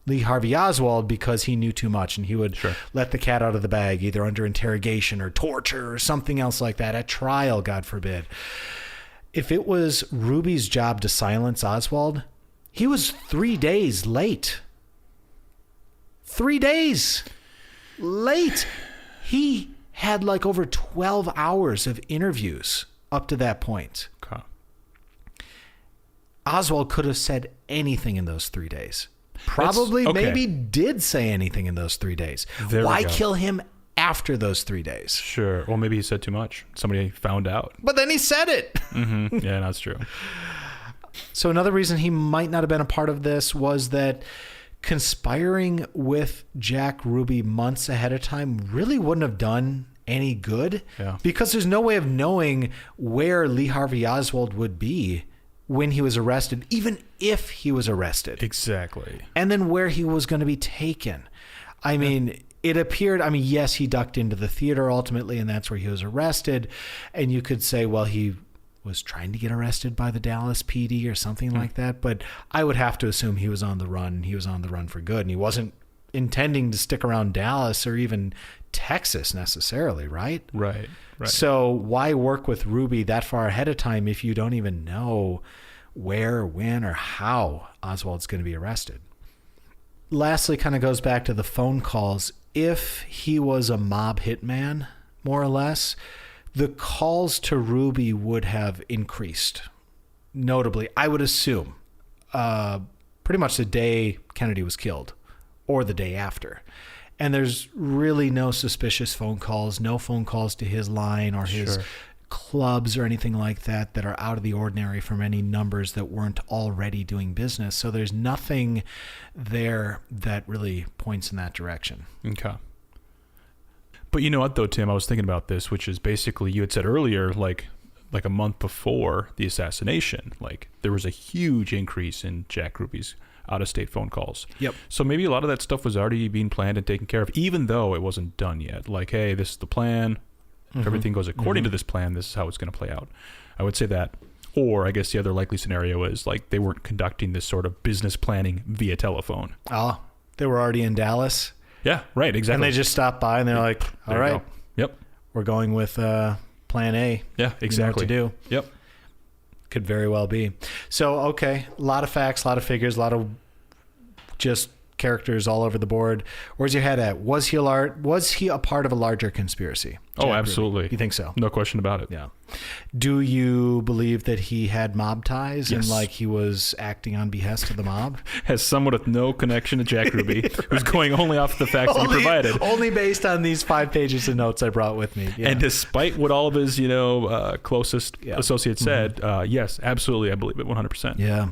S1: Lee Harvey Oswald because he knew too much and he would let the cat out of the bag, either under interrogation or torture or something else like that at trial, God forbid. If it was Ruby's job to silence Oswald, he was 3 days late. 3 days late. He had over 12 hours of interviews up to that point. Okay. Oswald could have said anything in those 3 days. Maybe did say anything in those 3 days. Why kill him after those 3 days?
S2: Sure. Well, maybe he said too much. Somebody found out.
S1: But then he said it.
S2: Mm-hmm. Yeah, that's true.
S1: So another reason he might not have been a part of this was that conspiring with Jack Ruby months ahead of time really wouldn't have done any good because there's no way of knowing where Lee Harvey Oswald would be when he was arrested, even if he was arrested.
S2: Exactly.
S1: And then where he was going to be taken. It appeared, yes, he ducked into the theater ultimately, and that's where he was arrested. And you could say, well, he was trying to get arrested by the Dallas PD or something like that. But I would have to assume he was on the run. He was on the run for good. And he wasn't intending to stick around Dallas or even Texas necessarily, right?
S2: Right.
S1: So why work with Ruby that far ahead of time if you don't even know where, when, or how Oswald's going to be arrested? Lastly, kind of goes back to the phone calls. If he was a mob hitman, more or less, the calls to Ruby would have increased. Notably, I would assume, pretty much the day Kennedy was killed or the day after. And there's really no suspicious phone calls, no phone calls to his line or his clubs or anything like that that are out of the ordinary from any numbers that weren't already doing business. So there's nothing there that really points in that direction.
S2: Okay. But you know what, though, Tim? I was thinking about this, which is basically you had said earlier, like a month before the assassination, like there was a huge increase in Jack Ruby's out-of-state phone calls.
S1: Yep.
S2: So maybe a lot of that stuff was already being planned and taken care of, even though it wasn't done yet. Like, hey, this is the plan. If everything goes according to this plan, this is how it's going to play out. I would say that. Or I guess the other likely scenario is like they weren't conducting this sort of business planning via telephone.
S1: Oh, they were already in Dallas.
S2: Yeah, right, exactly.
S1: And they just stopped by and they're like, all right,
S2: yep,
S1: we're going with plan A.
S2: Yeah, exactly.
S1: You know what to do.
S2: Yep.
S1: Could very well be. So, okay, a lot of facts, a lot of figures, a lot of just characters all over the board. Where's your head at? Was he a part of a larger conspiracy?
S2: Oh, absolutely.
S1: Ruby? You think so?
S2: No question about it.
S1: Yeah. Do you believe that he had mob ties
S2: Yes.
S1: and like he was acting on behest of the mob?
S2: As someone with no connection to Jack Ruby, who's going only off the facts that he provided.
S1: Only based on these 5 pages of notes I brought with me. Yeah.
S2: And despite what all of his, closest associates said, yes, absolutely, I believe it 100%.
S1: Yeah.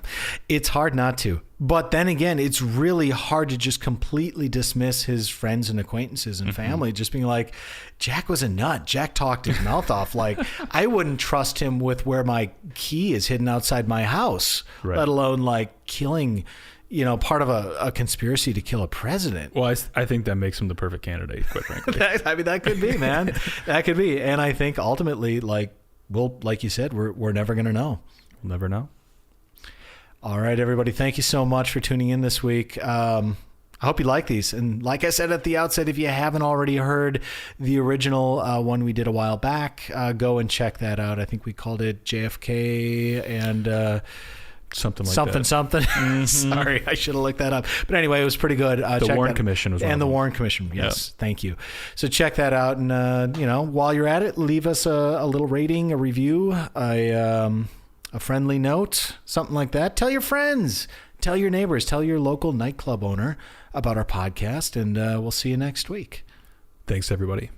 S1: It's hard not to. But then again, it's really hard to just completely dismiss his friends and acquaintances and family, just being like, Jack was a nut. Jack talked his mouth off. Like, I wouldn't trust him with where my key is hidden outside my house, let alone like killing, part of a conspiracy to kill a president.
S2: Well, I think that makes him the perfect candidate, quite frankly.
S1: That could be, man. That could be. And I think ultimately, like you said, we're never going to know.
S2: We'll never know.
S1: All right, everybody. Thank you so much for tuning in this week. I hope you like these. And like I said at the outset, if you haven't already heard the original one we did a while back, go and check that out. I think we called it JFK and
S2: something.
S1: Mm-hmm. Sorry, I should have looked that up. But anyway, it was pretty good.
S2: The Warren Commission was one of them.
S1: Warren Commission. Yes, Thank you. So check that out. And, while you're at it, leave us a little rating, a review, a friendly note, something like that. Tell your friends, tell your neighbors, tell your local nightclub owner about our podcast, and we'll see you next week.
S2: Thanks, everybody.